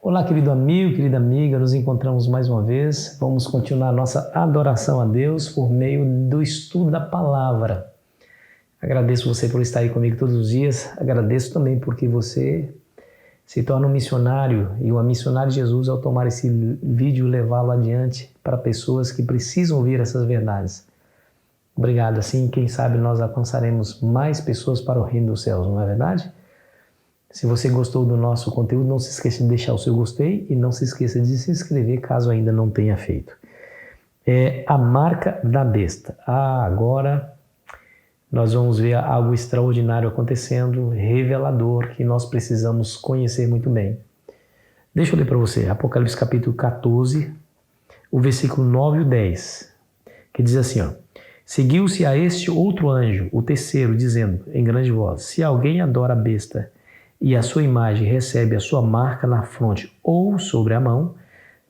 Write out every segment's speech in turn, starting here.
Olá, querido amigo, querida amiga, nos encontramos mais uma vez. Vamos continuar nossa adoração a Deus por meio do estudo da palavra. Agradeço você por estar aí comigo todos os dias. Agradeço também porque você se torna um missionário e uma missionária de Jesus ao tomar esse vídeo e levá-lo adiante para pessoas que precisam ouvir essas verdades. Obrigado. Assim, quem sabe nós alcançaremos mais pessoas para o reino dos céus, não é verdade? Se você gostou do nosso conteúdo, não se esqueça de deixar o seu gostei e não se esqueça de se inscrever caso ainda não tenha feito. A marca da besta. Agora nós vamos ver algo extraordinário acontecendo, revelador, que nós precisamos conhecer muito bem. Deixa eu ler para você, Apocalipse capítulo 14, o versículo 9 e o 10, que diz assim, ó: Seguiu-se a este outro anjo, o terceiro, dizendo em grande voz: Se alguém adora a besta e a sua imagem recebe a sua marca na fronte ou sobre a mão,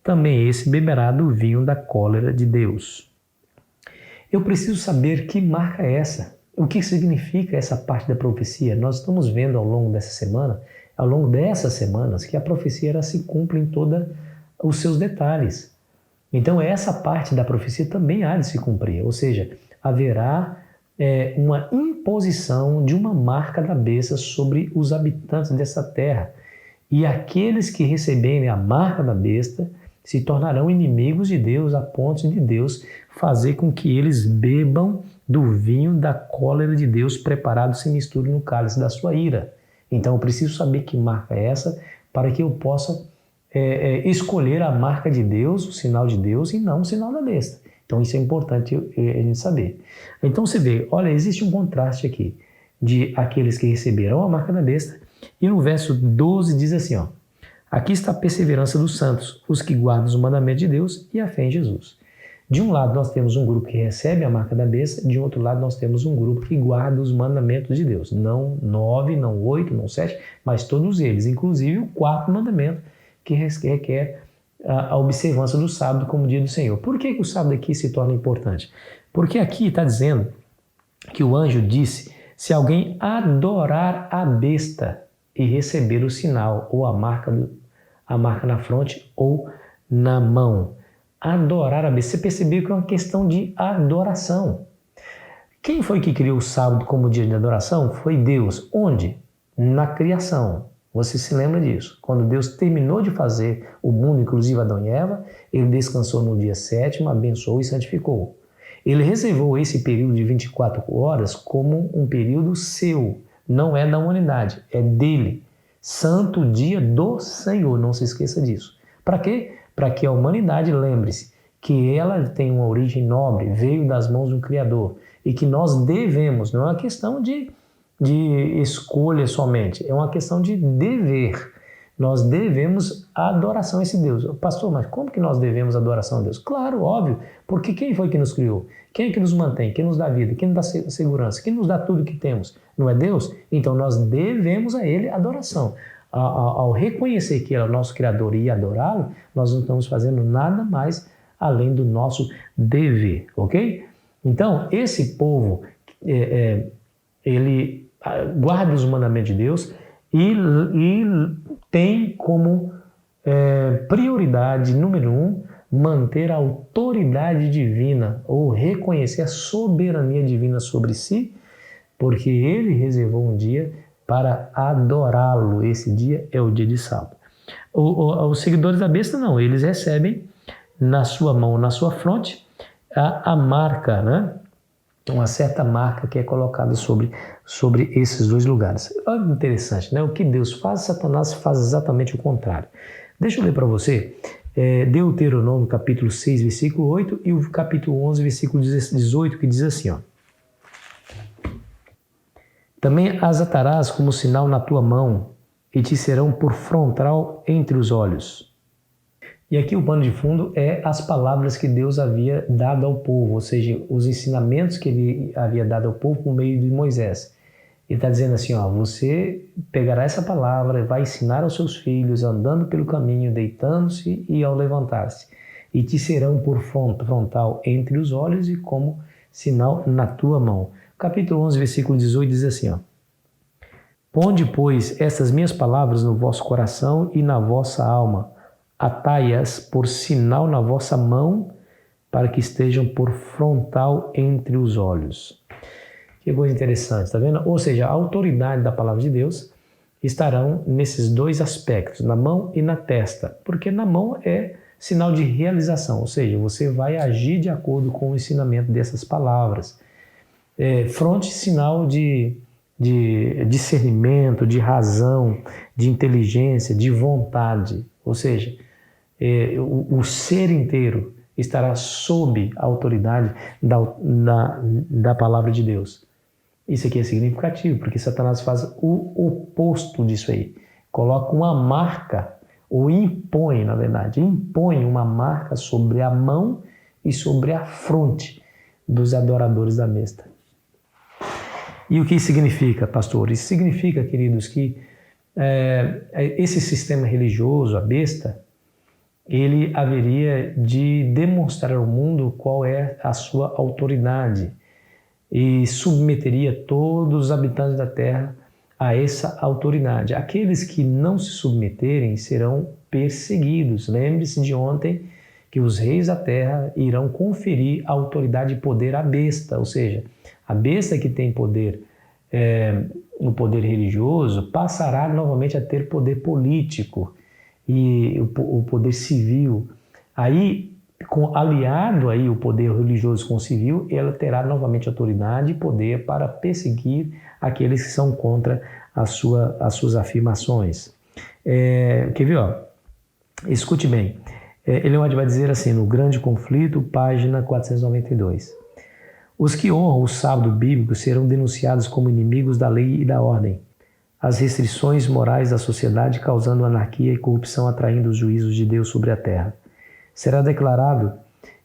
também esse beberá do vinho da cólera de Deus. Eu preciso saber que marca é essa. O que significa essa parte da profecia? Nós estamos vendo ao longo dessas semanas, que a profecia ela se cumpre em todos os seus detalhes. Então essa parte da profecia também há de se cumprir, ou seja, haverá uma imposição de uma marca da besta sobre os habitantes dessa terra. E aqueles que receberem a marca da besta se tornarão inimigos de Deus a ponto de Deus fazer com que eles bebam do vinho da cólera de Deus preparado se misture no cálice da sua ira. Então eu preciso saber que marca é essa para que eu possa escolher a marca de Deus, o sinal de Deus e não o sinal da besta. Então isso é importante a gente saber. Então você vê, olha, existe um contraste aqui de aqueles que receberão a marca da besta e no verso 12 diz assim, ó: Aqui está a perseverança dos santos, os que guardam os mandamentos de Deus e a fé em Jesus. De um lado nós temos um grupo que recebe a marca da besta, de outro lado nós temos um grupo que guarda os mandamentos de Deus. Não 9, não 8, não 7, mas todos eles, inclusive o quarto mandamento que requer a observância do sábado como dia do Senhor. Por que o sábado aqui se torna importante? Porque aqui está dizendo que o anjo disse: se alguém adorar a besta e receber o sinal ou a marca na fronte ou na mão. Adorar a besta. Você percebeu que é uma questão de adoração. Quem foi que criou o sábado como dia de adoração? Foi Deus. Onde? Na criação. Você se lembra disso? Quando Deus terminou de fazer o mundo, inclusive Adão e Eva, ele descansou no dia 7º, abençoou e santificou. Ele reservou esse período de 24 horas como um período seu, não é da humanidade, é dele. Santo dia do Senhor, não se esqueça disso. Para quê? Para que a humanidade lembre-se que ela tem uma origem nobre, veio das mãos do Criador e que nós devemos, não é uma questão de escolha somente, é uma questão de dever. Nós devemos a adoração a esse Deus. Pastor, mas como que nós devemos adoração a Deus? Claro, óbvio, porque quem foi que nos criou? Quem é que nos mantém? Quem nos dá vida? Quem nos dá segurança? Quem nos dá tudo que temos? Não é Deus? Então nós devemos a Ele adoração. Ao reconhecer que Ele é o nosso Criador e adorá-lo, nós não estamos fazendo nada mais além do nosso dever, ok? Então, esse povo, ele guarda os mandamentos de Deus e tem como prioridade número 1 manter a autoridade divina ou reconhecer a soberania divina sobre si, porque ele reservou um dia para adorá-lo. Esse dia é o dia de sábado. Os seguidores da besta não, eles recebem na sua mão, na sua fronte, a marca, né? Uma certa marca que é colocada sobre esses dois lugares. Olha que interessante, né? O que Deus faz, Satanás faz exatamente o contrário. Deixa eu ler para você Deuteronômio capítulo 6, versículo 8 e o capítulo 11, versículo 18, que diz assim, ó: Também as atarás como sinal na tua mão e te serão por frontal entre os olhos. E aqui o pano de fundo é as palavras que Deus havia dado ao povo, ou seja, os ensinamentos que ele havia dado ao povo por meio de Moisés. Ele está dizendo assim, ó, você pegará essa palavra, vai ensinar aos seus filhos, andando pelo caminho, deitando-se e ao levantar-se, e te serão por frontal entre os olhos e como sinal na tua mão. Capítulo 11, versículo 18 diz assim, ó: Ponde, pois, essas minhas palavras no vosso coração e na vossa alma. Atai-as por sinal na vossa mão, para que estejam por frontal entre os olhos. Que coisa interessante, tá vendo? Ou seja, a autoridade da palavra de Deus estarão nesses dois aspectos, na mão e na testa. Porque na mão é sinal de realização, ou seja, você vai agir de acordo com o ensinamento dessas palavras. Fronte, sinal de discernimento, de razão, de inteligência, de vontade. Ou seja, o ser inteiro estará sob a autoridade da palavra de Deus. Isso aqui é significativo, porque Satanás faz o oposto disso aí. Coloca uma marca, ou impõe, na verdade, impõe uma marca sobre a mão e sobre a fronte dos adoradores da besta. E o que isso significa, pastor? Isso significa, queridos, que esse sistema religioso, a besta, ele haveria de demonstrar ao mundo qual é a sua autoridade e submeteria todos os habitantes da terra a essa autoridade. Aqueles que não se submeterem serão perseguidos. Lembre-se de ontem que os reis da terra irão conferir autoridade e poder à besta, ou seja, a besta que tem poder, o poder religioso, passará novamente a ter poder político e o poder civil. Aí, aliado aí o poder religioso com o civil, ela terá novamente autoridade e poder para perseguir aqueles que são contra as suas afirmações. Quer ver? Escute bem. Ellen White vai dizer assim, no Grande Conflito, página 492. Os que honram o sábado bíblico serão denunciados como inimigos da lei e da ordem. As restrições morais da sociedade causando anarquia e corrupção, atraindo os juízos de Deus sobre a terra. Será declarado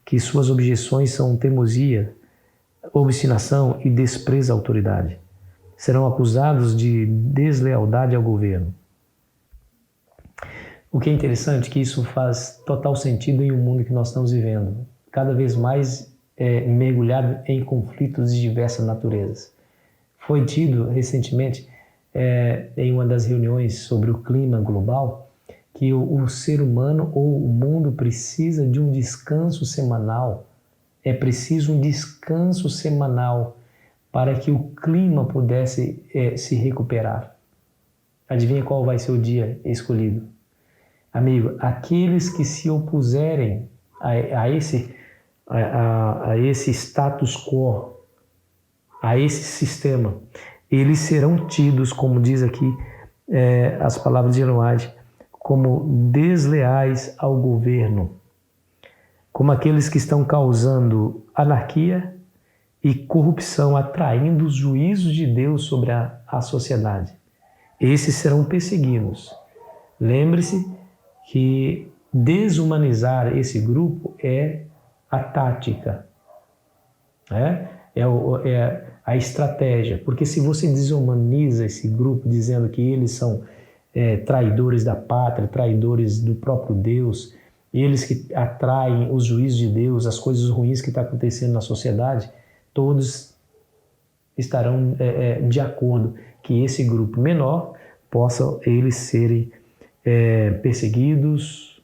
que suas objeções são teimosia, obstinação e desprezo à autoridade. Serão acusados de deslealdade ao governo. O que é interessante é que isso faz total sentido em um mundo que nós estamos vivendo, cada vez mais mergulhado em conflitos de diversas naturezas. Foi tido recentemente, em uma das reuniões sobre o clima global, que o ser humano ou o mundo precisa de um descanso semanal. É preciso um descanso semanal para que o clima pudesse se recuperar. Adivinha qual vai ser o dia escolhido? Amigo, aqueles que se opuserem a esse status quo, a esse sistema, eles serão tidos, como diz aqui as palavras de Ellen White, como desleais ao governo, como aqueles que estão causando anarquia e corrupção, atraindo os juízos de Deus sobre a sociedade. Esses serão perseguidos. Lembre-se que desumanizar esse grupo é a tática, é a estratégia, porque se você desumaniza esse grupo dizendo que eles são traidores da pátria, traidores do próprio Deus, eles que atraem os juízos de Deus, as coisas ruins que estão acontecendo na sociedade, todos estarão de acordo que esse grupo menor possa eles serem perseguidos,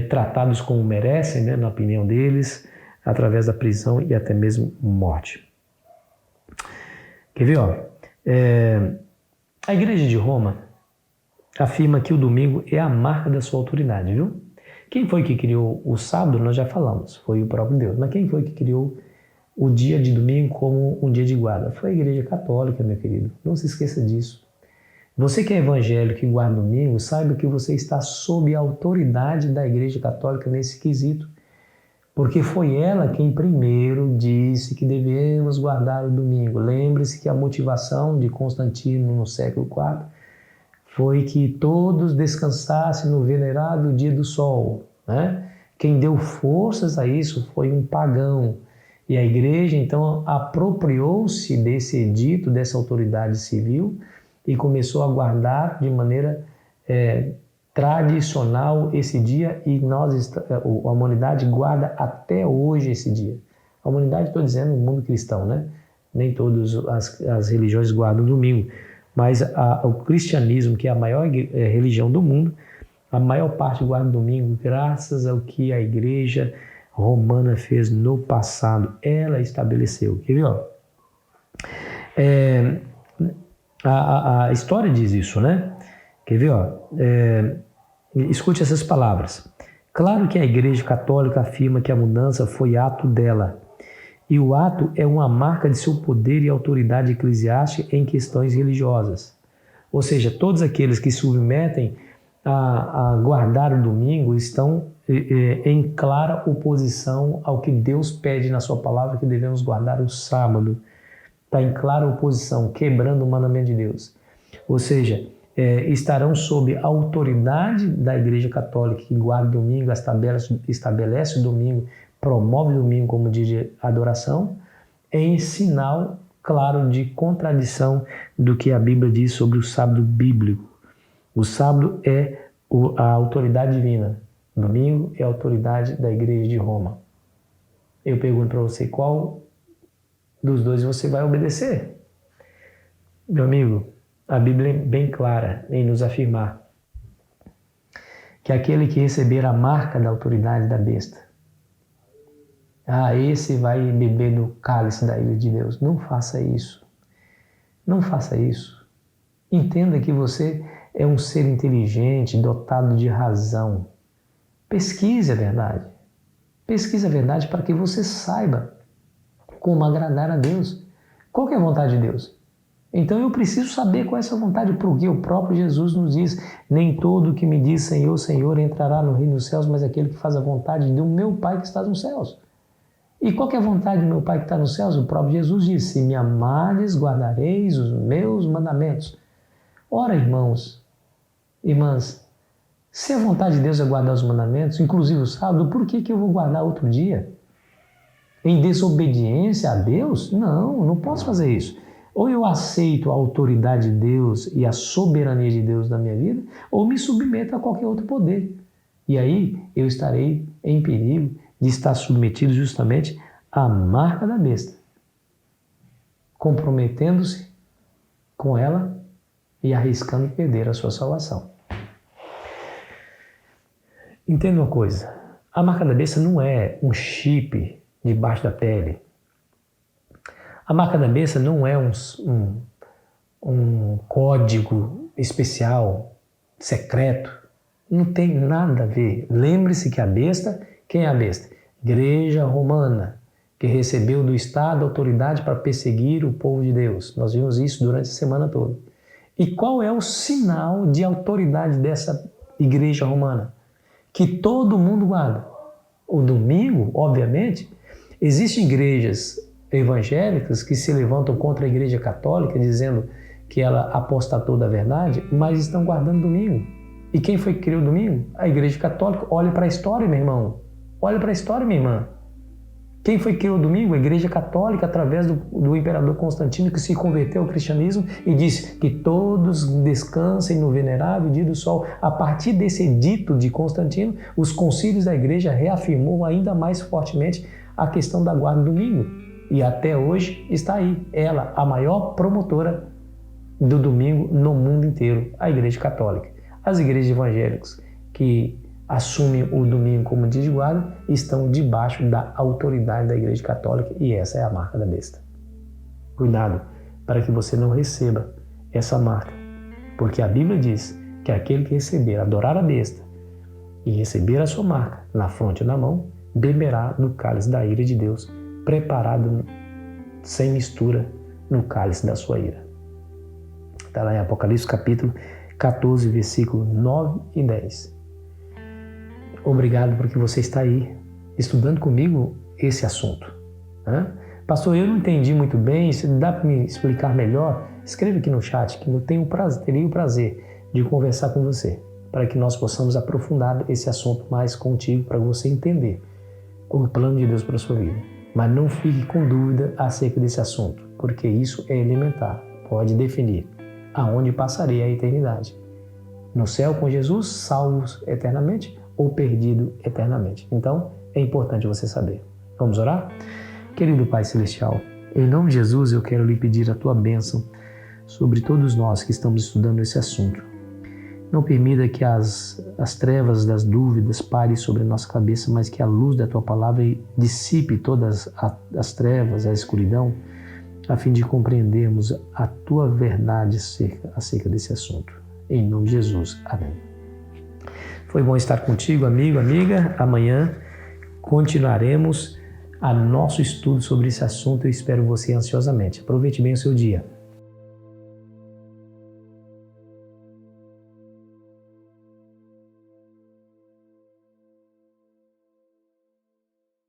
tratados como merecem, na opinião deles, através da prisão e até mesmo morte. Quer ver? A Igreja de Roma afirma que o domingo é a marca da sua autoridade, viu? Quem foi que criou o sábado? Nós já falamos, foi o próprio Deus. Mas quem foi que criou o dia de domingo como um dia de guarda? Foi a Igreja Católica, meu querido. Não se esqueça disso. Você que é evangélico e guarda domingo, saiba que você está sob a autoridade da Igreja Católica nesse quesito, porque foi ela quem primeiro disse que devemos guardar o domingo. Lembre-se que a motivação de Constantino no século IV foi que todos descansassem no venerado dia do sol. Quem deu forças a isso foi um pagão. E a igreja, então, apropriou-se desse edito, dessa autoridade civil, e começou a guardar de maneira tradicional esse dia, e a humanidade guarda até hoje esse dia. A humanidade, estou dizendo, o mundo cristão, Nem todas as religiões guardam o domingo, mas o cristianismo, que é a maior religião do mundo, a maior parte guarda o domingo graças ao que a igreja romana fez no passado. Ela estabeleceu. Quer ver? A história diz isso, né? Quer ver? Escute essas palavras. Claro que a Igreja Católica afirma que a mudança foi ato dela, e o ato é uma marca de seu poder e autoridade eclesiástica em questões religiosas. Ou seja, todos aqueles que se submetem a guardar o domingo estão em clara oposição ao que Deus pede na sua palavra, que devemos guardar o sábado. Está em clara oposição, quebrando o mandamento de Deus. Ou seja, estarão sob a autoridade da Igreja Católica, que guarda o domingo, estabelece o domingo, promove o domingo como dia de adoração, em sinal claro de contradição do que a Bíblia diz sobre o sábado bíblico. O sábado é a autoridade divina, o domingo é a autoridade da Igreja de Roma. Eu pergunto para você, qual dos dois você vai obedecer? Meu amigo, a Bíblia é bem clara em nos afirmar que aquele que receber a marca da autoridade da besta, esse vai beber do cálice da ira de Deus. Não faça isso. Não faça isso. Entenda que você é um ser inteligente, dotado de razão. Pesquise a verdade. Pesquise a verdade para que você saiba como agradar a Deus. Qual que é a vontade de Deus? Então eu preciso saber qual é essa vontade, porque o próprio Jesus nos diz: nem todo que me diz Senhor, Senhor entrará no reino dos céus, mas aquele que faz a vontade do meu Pai que está nos céus. E qual que é a vontade do meu Pai que está nos céus? O próprio Jesus disse: se me amardes, guardareis os meus mandamentos. Ora, irmãos, irmãs, se a vontade de Deus é guardar os mandamentos, inclusive o sábado, por que eu vou guardar outro dia? Em desobediência a Deus? Não, não posso fazer isso. Ou eu aceito a autoridade de Deus e a soberania de Deus na minha vida, ou me submeto a qualquer outro poder. E aí eu estarei em perigo de estar submetido justamente à marca da besta, comprometendo-se com ela e arriscando perder a sua salvação. Entenda uma coisa, a marca da besta não é um chip debaixo da pele. A marca da besta não é um código especial, secreto. Não tem nada a ver. Lembre-se que a besta, quem é a besta? Igreja Romana, que recebeu do Estado autoridade para perseguir o povo de Deus. Nós vimos isso durante a semana toda. E qual é o sinal de autoridade dessa Igreja Romana? Que todo mundo guarda. O domingo, obviamente, existem igrejas evangélicas que se levantam contra a Igreja Católica, dizendo que ela apostatou da verdade, mas estão guardando domingo. E quem foi que criou o domingo? A Igreja Católica. Olha para a história, meu irmão. Olha para a história, minha irmã. Quem foi que criou o domingo? A Igreja Católica, através do imperador Constantino, que se converteu ao cristianismo e disse que todos descansem no venerável dia do sol. A partir desse edito de Constantino, os concílios da Igreja reafirmou ainda mais fortemente a questão da guarda do domingo. E até hoje está aí, ela, a maior promotora do domingo no mundo inteiro, a Igreja Católica. As igrejas evangélicas que assumem o domingo como dia de guarda estão debaixo da autoridade da Igreja Católica e essa é a marca da besta. Cuidado para que você não receba essa marca, porque a Bíblia diz que aquele que receber, adorar a besta e receber a sua marca na fronte ou na mão, beberá do cálice da ira de Deus, preparado sem mistura no cálice da sua ira. Está lá em Apocalipse capítulo 14, versículos 9 e 10. Obrigado porque você está aí estudando comigo esse assunto. Pastor, eu não entendi muito bem, se dá para me explicar melhor? Escreva aqui no chat que eu teria o prazer de conversar com você, para que nós possamos aprofundar esse assunto mais contigo, para você entender o plano de Deus para a sua vida. Mas não fique com dúvida acerca desse assunto, porque isso é elementar, pode definir aonde passarei a eternidade. No céu com Jesus, salvos eternamente ou perdido eternamente. Então, é importante você saber. Vamos orar? Querido Pai Celestial, em nome de Jesus eu quero lhe pedir a tua bênção sobre todos nós que estamos estudando esse assunto. Não permita que as trevas das dúvidas parem sobre a nossa cabeça, mas que a luz da Tua Palavra dissipe todas as trevas, a escuridão, a fim de compreendermos a Tua verdade acerca desse assunto. Em nome de Jesus. Amém. Foi bom estar contigo, amigo, amiga. Amanhã continuaremos nosso estudo sobre esse assunto. Eu espero você ansiosamente. Aproveite bem o seu dia.